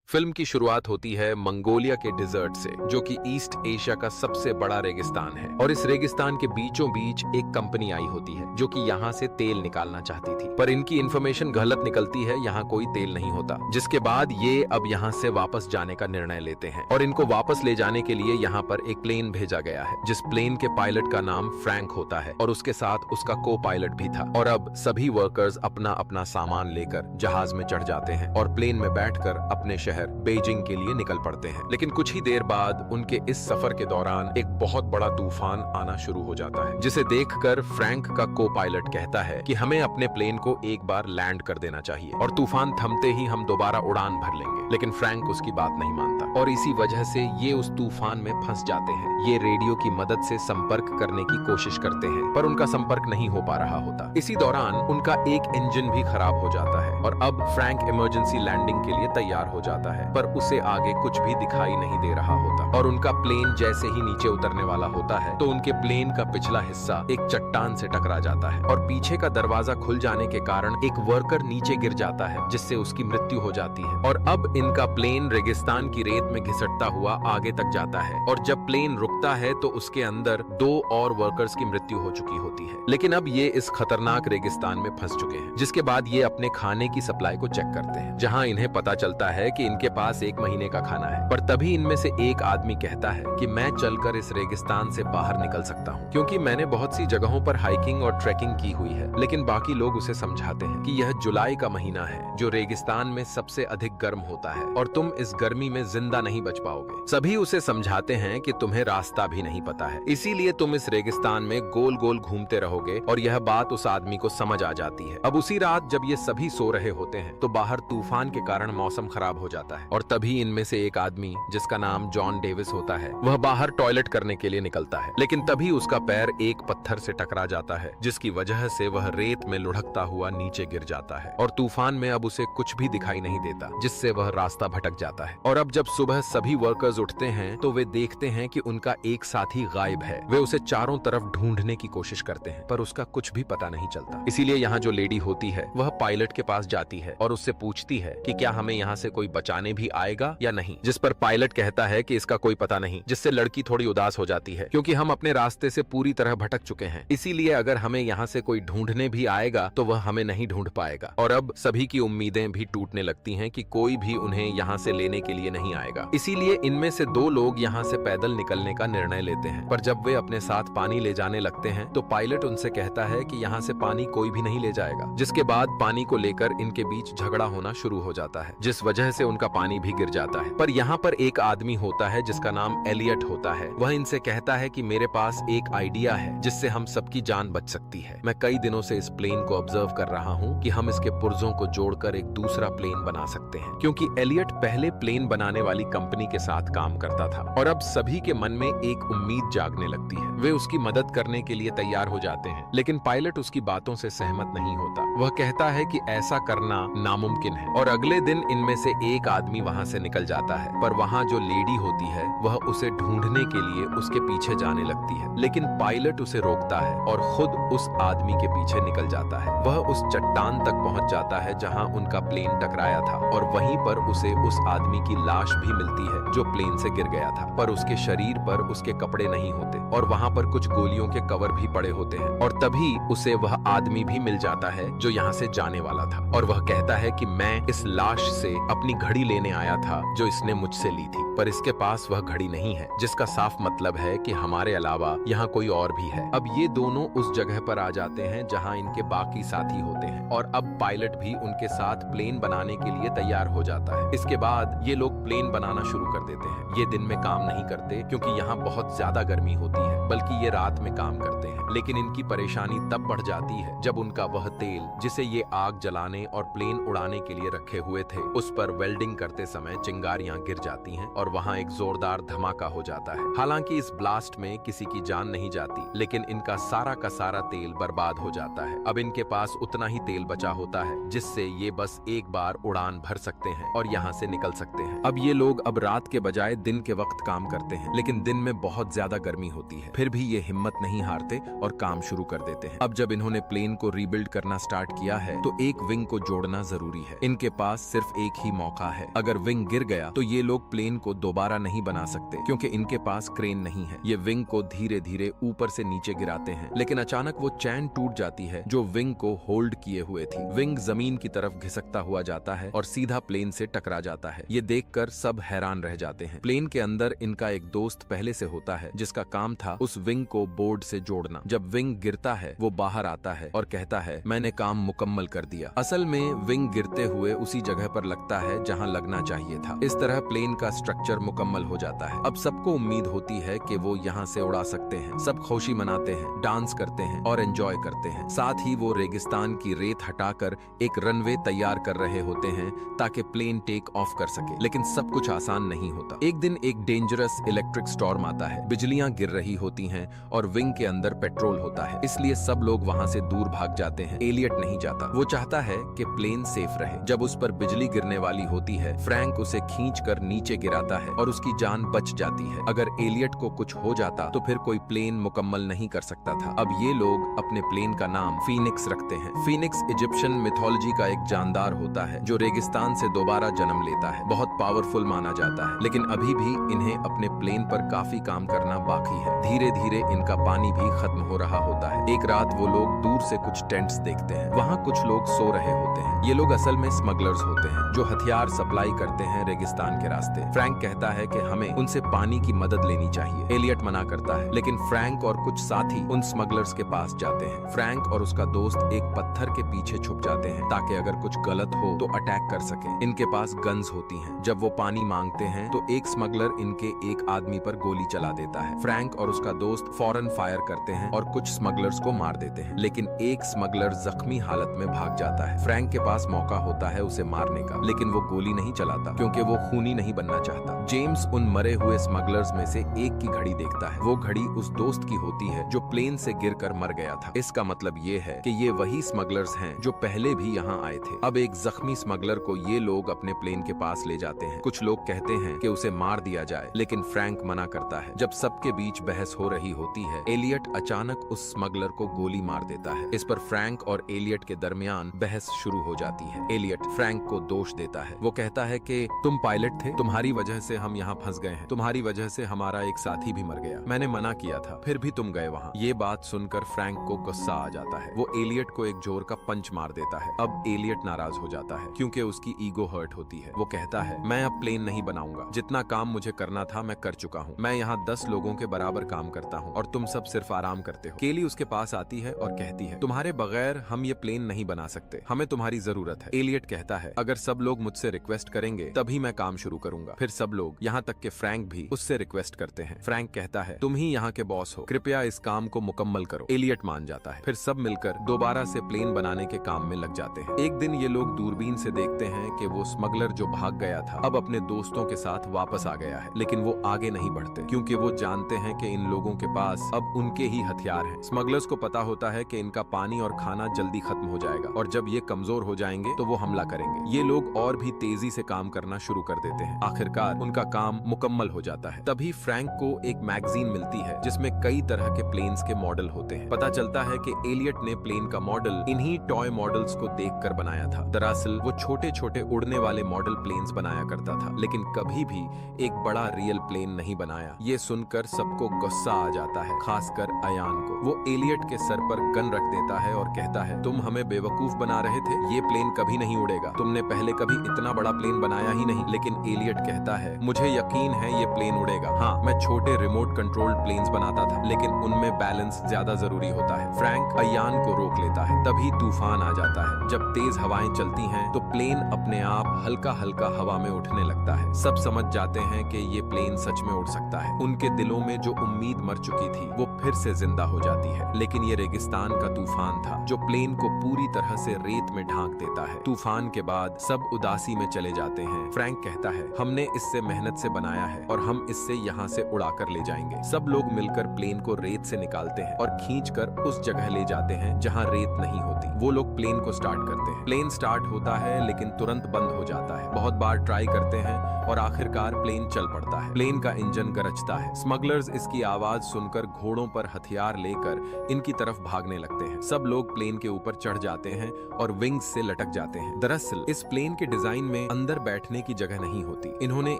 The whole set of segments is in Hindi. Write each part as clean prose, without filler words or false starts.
फिल्म की शुरुआत होती है मंगोलिया के डिजर्ट से, जो कि ईस्ट एशिया का सबसे बड़ा रेगिस्तान है। और इस रेगिस्तान के बीचों बीच एक कंपनी आई होती है जो कि यहाँ से तेल निकालना चाहती थी, पर इनकी इंफॉर्मेशन गलत निकलती है, यहाँ कोई तेल नहीं होता। जिसके बाद ये अब यहाँ से वापस जाने का निर्णय लेते हैं और इनको वापस ले जाने के लिए यहाँ पर एक प्लेन भेजा गया है, जिस प्लेन के पायलट का नाम फ्रैंक होता है और उसके साथ उसका को पायलट भी था। और अब सभी वर्कर्स अपना अपना सामान लेकर जहाज में चढ़ जाते हैं और प्लेन में बैठकर अपने शहर बीजिंग के लिए निकल पड़ते हैं। लेकिन कुछ ही देर बाद उनके इस सफर के दौरान एक बहुत बड़ा तूफान आना शुरू हो जाता है, जिसे देखकर फ्रैंक का को पायलट कहता है कि हमें अपने प्लेन को एक बार लैंड कर देना चाहिए और तूफान थमते ही हम दोबारा उड़ान भर लेंगे। लेकिन फ्रैंक उसकी बात नहीं मानता और इसी वजह से ये उस तूफान में फंस जाते हैं। ये रेडियो की मदद से संपर्क करने की कोशिश करते हैं, पर उनका संपर्क नहीं हो पा रहा होता। इसी दौरान उनका एक इंजन भी खराब हो जाता है और अब फ्रैंक इमरजेंसी लैंडिंग के लिए तैयार हो जाता है, पर उसे आगे कुछ भी दिखाई नहीं दे रहा होता। और उनका प्लेन जैसे ही नीचे उतरने वाला होता है तो उनके प्लेन का पिछला हिस्सा एक चट्टान से टकरा जाता है और पीछे का दरवाजा खुल जाने के कारण एक वर्कर नीचे गिर जाता है, जिससे उसकी मृत्यु हो जाती है। और अब इनका प्लेन रेगिस्तान की रेत में घिसटता हुआ आगे तक जाता है और जब प्लेन रुकता है तो उसके अंदर 2 और वर्कर्स की मृत्यु हो चुकी होती है। लेकिन अब ये इस खतरनाक रेगिस्तान में फंस चुके हैं, जिसके बाद ये अपने खाने की सप्लाई को चेक करते हैं, जहां इन्हें पता चलता है कि इनके पास 1 महीने का खाना है। पर तभी इनमें से एक आदमी कहता है कि मैं चलकर इस रेगिस्तान से बाहर निकल सकता हूँ, क्योंकि मैंने बहुत सी जगहों पर हाइकिंग और ट्रैकिंग की हुई है। लेकिन बाकी लोग उसे समझाते हैं कि यह जुलाई का महीना है, जो रेगिस्तान में सबसे अधिक गर्म होता है और तुम इस गर्मी में जिंदा नहीं बच पाओगे। सभी उसे समझाते हैं कि तुम्हें रास्ता भी नहीं पता है, इसीलिए तुम इस रेगिस्तान में गोल गोल घूमते रहोगे। और यह बात उस आदमी को समझ आ जाती है। अब उसी रात जब ये सभी सो रहे होते हैं तो बाहर तूफान के कारण मौसम खराब हो जाता है और तभी इनमें से एक आदमी, जिसका नाम जॉन डेविस होता है, वह बाहर टॉयलेट करने के लिए निकलता है। लेकिन तभी उसका पैर एक पत्थर से टकरा जाता है, जिसकी वजह से वह रेत में लुढ़कता हुआ नीचे गिर जाता है और तूफान में अब उसे कुछ भी दिखाई नहीं देता, जिससे वह रास्ता भटक जाता है। और अब जब सुबह सभी वर्कर्स उठते हैं तो वे देखते हैं कि उनका एक साथी गायब है। वे उसे चारों तरफ ढूंढने की कोशिश करते हैं, पर उसका कुछ भी पता नहीं चलता। इसीलिए यहाँ जो लेडी होती है वह पायलट के पास जाती है और उससे पूछती है कि क्या हमें यहाँ से कोई बचाने भी आएगा या नहीं, जिस पर पायलट कहता है कि इसका कोई पता नहीं, जिससे लड़की थोड़ी उदास हो जाती है, क्योंकि हम अपने रास्ते से पूरी तरह भटक चुके हैं। इसीलिए अगर हमें यहाँ से कोई ढूंढने भी आएगा तो वह हमें नहीं ढूंढ पाएगा। और अब सभी की उम्मीदें भी टूटने लगती हैं कि कोई भी उन्हें यहाँ से लेने के लिए नहीं आएगा। इसीलिए इनमें से 2 लोग यहाँ से पैदल निकलने का निर्णय लेते हैं, पर जब वे अपने साथ पानी ले जाने लगते हैं तो पायलट उनसे कहता है कि यहाँ से पानी कोई भी नहीं ले जाएगा। जिसके बाद पानी को लेकर इनके बीच झगड़ा होना शुरू हो जाता है, जिस वजह से उनका पानी भी गिर जाता है। पर यहाँ पर एक आदमी होता है जिसका नाम एलियट होता है। वह इनसे कहता है कि मेरे पास एक आइडिया है जिससे हम सबकी जान बच सकती है। मैं कई दिनों से इस प्लेन को ऑब्जर्व कर रहा हूँ कि हम इसके पुर्जों को जोड़कर एक दूसरा प्लेन बना सकते हैं, क्योंकि एलियट पहले प्लेन बनाने वाली कंपनी के साथ काम करता था। और अब सभी के मन में एक उम्मीद जागने लगती है। वे उसकी मदद करने के लिए तैयार हो जाते हैं, लेकिन पायलट उसकी बातों से सहमत नहीं होता। वह कहता है कि ऐसा करना नामुमकिन है। और अगले दिन इनमें से एक आदमी वहां से निकल जाता है, पर वहां जो लेडी होती है वह उसे ढूंढने के लिए उसके पीछे जाने लगती है। लेकिन पायलट उसे रोकता है और खुद उस आदमी के पीछे निकल जाता है। वह उस चट्टान तक पहुंच जाता है जहां उनका प्लेन टकराया था और वहीं पर उसे उस आदमी की लाश भी मिलती है जो प्लेन से गिर गया था, पर उसके शरीर पर उसके कपड़े नहीं होते और वहां पर कुछ गोलियों के कवर भी पड़े होते हैं। और तभी उसे वह आदमी भी मिल जाता है जो यहाँ से जाने वाला था और वह कहता है कि मैं इस लाश से अपनी घड़ी लेने आया था जो इसने मुझसे ली थी, पर इसके पास वह घड़ी नहीं है, जिसका साफ मतलब है कि हमारे अलावा यहाँ कोई और भी है। अब ये दोनों उस जगह पर आ जाते हैं जहाँ इनके बाकी साथी होते हैं और अब पायलट भी उनके साथ प्लेन बनाने के लिए तैयार हो जाता है। इसके बाद ये लोग प्लेन बनाना शुरू कर देते हैं। ये दिन में काम नहीं करते क्योंकि यहाँ बहुत ज्यादा गर्मी होती है, बल्कि ये रात में काम करते हैं। लेकिन इनकी परेशानी तब बढ़ जाती है जब उनका वह तेल, जिसे ये आग जलाने और प्लेन उड़ाने के लिए रखे हुए थे, उस पर वेल्डिंग करते समय चिंगारियां गिर जाती हैं और वहां एक जोरदार धमाका हो जाता है। हालांकि इस ब्लास्ट में किसी की जान नहीं जाती, लेकिन इनका सारा का सारा तेल बर्बाद हो जाता है। अब इनके पास उतना ही तेल बचा होता है जिससे ये बस एक बार उड़ान भर सकते हैं और यहाँ से निकल सकते हैं। अब ये लोग अब रात के बजाय दिन के वक्त काम करते हैं, लेकिन दिन में बहुत ज्यादा गर्मी होती है। होती है, फिर भी ये हिम्मत नहीं हारते और काम शुरू कर देते हैं। अब जब इन्होंने प्लेन को रीबिल्ड करना स्टार्ट किया है तो एक विंग को जोड़ना जरूरी है। इनके पास सिर्फ एक ही मौका है। अगर विंग गिर गया तो ये लोग प्लेन को दोबारा नहीं बना सकते क्योंकि इनके पास क्रेन नहीं है। ये विंग को धीरे धीरे ऊपर से नीचे गिराते हैं, लेकिन अचानक वो चैन टूट जाती है जो विंग को होल्ड किए हुए थी। विंग जमीन की तरफ घिसकता हुआ जाता है और सीधा प्लेन से टकरा जाता है। ये देखकर सब हैरान रह जाते हैं। प्लेन के अंदर इनका एक दोस्त पहले से होता है जिसका काम था उस विंग को बोर्ड से जोड़ना। जब विंग गिरता है वो बाहर आता है और कहता है मैंने काम मुकम्मल कर दिया। असल में विंग गिरते हुए उसी जगह पर लगता है जहां लगना चाहिए था। इस तरह प्लेन का स्ट्रक्चर मुकम्मल हो जाता है। अब सबको उम्मीद होती है कि वो यहाँ से उड़ा सकते हैं। सब खुशी मनाते हैं, डांस करते हैं और एंजॉय करते हैं। साथ ही वो रेगिस्तान की रेत हटाकर एक रनवे तैयार कर रहे होते हैं ताकि प्लेन टेक ऑफ कर सके। लेकिन सब कुछ आसान नहीं होता। एक दिन एक डेंजरस इलेक्ट्रिक स्टॉर्म आता है। बिजलियां गिर रही होती हैं और विंग के अंदर पेट्रोल होता है, इसलिए सब लोग वहां से दूर भाग जाते हैं। एलियट नहीं जाता। वो चाहता है कि प्लेन सेफ रहे। जब उस पर बिजली गिरने वाली होती है, फ्रैंक उसे खींचकर नीचे गिराता है और उसकी जान बच जाती है। अगर एलियट को कुछ हो जाता तो फिर कोई प्लेन मुकम्मल नहीं कर सकता था। अब ये लोग अपने प्लेन का नाम फीनिक्स रखते हैं। फीनिक्स इजिप्शियन मिथोलॉजी का एक जानदार होता है जो रेगिस्तान से दोबारा जन्म लेता है। बहुत पावरफुल माना जाता है, लेकिन अभी भी इन्हें अपने प्लेन पर काफी काम करना बाकी है। धीरे धीरे इनका पानी भी खत्म हो रहा होता है। एक रात वो लोग दूर से कुछ टेंट्स देखते हैं। वहाँ कुछ लोग सो रहे होते हैं। ये लोग असल में स्मगलर्स होते हैं जो हथियार सप्लाई करते हैं रेगिस्तान के रास्ते। फ्रैंक कहता है कि हमें उनसे पानी की मदद लेनी चाहिए। एलियट मना करता है, लेकिन फ्रैंक और कुछ साथी उन स्मगलर्स के पास जाते हैं। फ्रैंक और उसका दोस्त एक पत्थर के पीछे छुप जाते हैं ताकि अगर कुछ गलत हो तो अटैक कर सके। इनके पास गन्स होती हैं। जब वो पानी मांगते हैं तो एक स्मगलर इनके एक आदमी पर गोली चला देता है। फ्रैंक और उसका दोस्त फौरन फायर करते हैं और कुछ स्मगलर्स को मार देते हैं, लेकिन एक स्मगलर जख्मी हालत में भाग जाता है। फ्रैंक के पास मौका होता है उसे मारने का, लेकिन वो गोली नहीं चलाता क्योंकि वो खूनी नहीं बनना चाहता। जेम्स उन मरे हुए स्मगलर्स में से एक की घड़ी देखता है। वो घड़ी उस दोस्त की होती है जो प्लेन से गिरकर मर गया था। इसका मतलब ये है कि ये वही स्मगलर्स हैं जो पहले भी यहाँ आए थे। अब एक जख्मी स्मगलर को ये लोग अपने प्लेन के पास ले जाते हैं। कुछ लोग कहते हैं कि उसे मार दिया जाए, लेकिन फ्रैंक मना करता है। जब सबके बीच बहस हो रही होती है, एलियट अचानक उस स्मगलर को गोली मार देता है। इस पर फ्रैंक और एलियट के दरमियान बहस शुरू हो जाती है। एलियट फ्रैंक को दोष देता है। वो कहता है कि तुम पायलट थे, तुम्हारी वजह से हम यहाँ फंस गए हैं, तुम्हारी वजह से हमारा एक साथी भी मर गया, मैंने मना किया था, फिर भी तुम गए वहाँ। ये बात सुनकर फ्रैंक को गुस्सा आ जाता है। वो एलियट को एक जोर का पंच मार देता है। अब एलियट नाराज हो जाता है क्योंकि उसकी ईगो हर्ट होती है। वो कहता है मैं अब प्लेन नहीं बनाऊंगा, जितना काम मुझे करना था मैं कर चुका हूँ। मैं यहाँ 10 लोगों के बराबर काम करता हूँ और तुम सब सिर्फ आराम करते हो। केली उसके पास आती है और कहती है तुम्हारे बगैर हम ये प्लेन नहीं बना सकते, हमें तुम्हारी जरूरत है। एलियट कहता है अगर सब लोग मुझसे रिक्वेस्ट करेंगे तभी मैं काम शुरू करूंगा। फिर सब लोग, यहाँ तक के फ्रैंक भी, उससे रिक्वेस्ट करते हैं। फ्रैंक कहता है तुम ही यहाँ के बॉस हो, कृपया इस काम को मुकम्मल करो। एलियट मान जाता है। फिर सब मिलकर दोबारा से प्लेन बनाने के काम में लग जाते हैं। एक दिन ये लोग दूरबीन से देखते हैं कि वो स्मगलर जो भाग गया था अब अपने दोस्तों के साथ वापस आ गया है, लेकिन वो आगे नहीं बढ़ते क्योंकि वो जानते हैं कि इन लोगों के पास अब उनके ही हथियार हैं। स्मगलर्स को पता होता है कि इनका पानी और खाना जल्दी खत्म हो जाएगा और जब ये कमजोर हो जाएंगे तो वो हमला करेंगे। ये लोग और भी तेजी से काम करना शुरू कर देते हैं। आखिरकार उनका काम मुकम्मल हो जाता है। तभी फ्रैंक को एक मैगजीन मिलती है जिसमें कई तरह के प्लेन्स के मॉडल होते हैं। पता चलता है कि एलियट ने प्लेन का मॉडल इन्हीं टॉय मॉडल्स को देखकर बनाया था। दरअसल वो छोटे छोटे उड़ने वाले मॉडल प्लेन्स बनाया करता था, लेकिन कभी भी एक बड़ा रियल प्लेन नहीं बनाया। ये सुनकर सबको गुस्सा आ जाता है, खासकर अयान को। वो एलियट के सर पर गन रख देता है और कहता है तुम हमें बेवकूफ बना रहे थे, ये प्लेन कभी नहीं उड़ेगा, तुमने पहले कभी इतना बड़ा प्लेन बनाया ही नहीं। लेकिन एलियट कहता है मुझे यकीन है ये प्लेन उड़ेगा। हाँ, मैं छोटे रिमोट कंट्रोल्ड प्लेन्स बनाता था, लेकिन उनमें बैलेंस ज्यादा जरूरी होता है। फ्रैंक अयान को रोक लेता है। तभी तूफान आ जाता है। जब तेज हवाएं चलती हैं तो प्लेन अपने आप हल्का हल्का हवा में उठने लगता है। सब समझ जाते हैं कि ये प्लेन सच में उड़ सकता है। उनके दिलों में जो उम्मीद मर चुकी थी वो फिर से जिंदा हो जाती है। लेकिन ये रेगिस्तान का तूफान था जो प्लेन को पूरी तरह से रेत में ढांक देता है। तूफान के बाद सब उदासी में चले जाते हैं। फ्रैंक कहता है, हमने इससे मेहनत से बनाया है और हम इससे यहाँ से उड़ाकर ले जाएंगे। सब लोग मिलकर प्लेन को रेत से निकालते हैं और खींचकर उस जगह ले जाते हैं जहाँ रेत नहीं होती। वो लोग प्लेन को स्टार्ट करते हैं। प्लेन स्टार्ट होता है लेकिन तुरंत बंद हो जाता है। बहुत बार ट्राई करते हैं और आखिरकार प्लेन चल पड़ता है। प्लेन का इंजन गरजता है। स्मगलर्स इसकी आवाज सुनकर घोड़ों पर हथियार लेकर इनकी तरफ भागने लगते हैं। सब लोग प्लेन के ऊपर चढ़ जाते हैं और विंग्स से लटक जाते हैं। दरअसल इस प्लेन के डिजाइन में अंदर बैठने की जगह नहीं होती। इन्होंने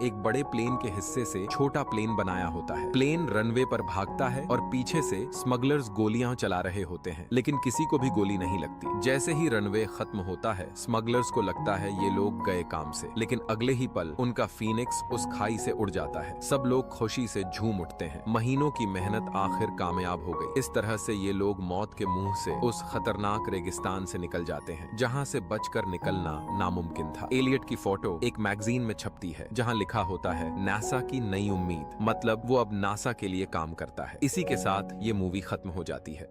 एक बड़े प्लेन के हिस्से से छोटा प्लेन बनाया होता है। प्लेन रनवे पर भागता है और पीछे से स्मगलर्स गोलियां चला रहे होते हैं, लेकिन किसी को भी गोली नहीं लगती। जैसे ही रनवे खत्म होता है, स्मगलर्स को लगता है ये लोग गए काम से, लेकिन अगले ही पल उनका फीनिक्स उस खाई से उड़ जाता है। सब लोग खुशी से झूम उठते हैं। महीनों की मेहनत आखिर कामयाब हो गई। इस तरह से ये लोग मौत के मुंह से उस खतरनाक रेगिस्तान से निकल जाते हैं जहां से बचकर निकलना नामुमकिन था। एलियट की फोटो एक मैगजीन में छपती है जहां लिखा होता है, नासा की नई उम्मीद, मतलब वो अब नासा के लिए काम करता है। इसी के साथ ये मूवी खत्म हो जाती है।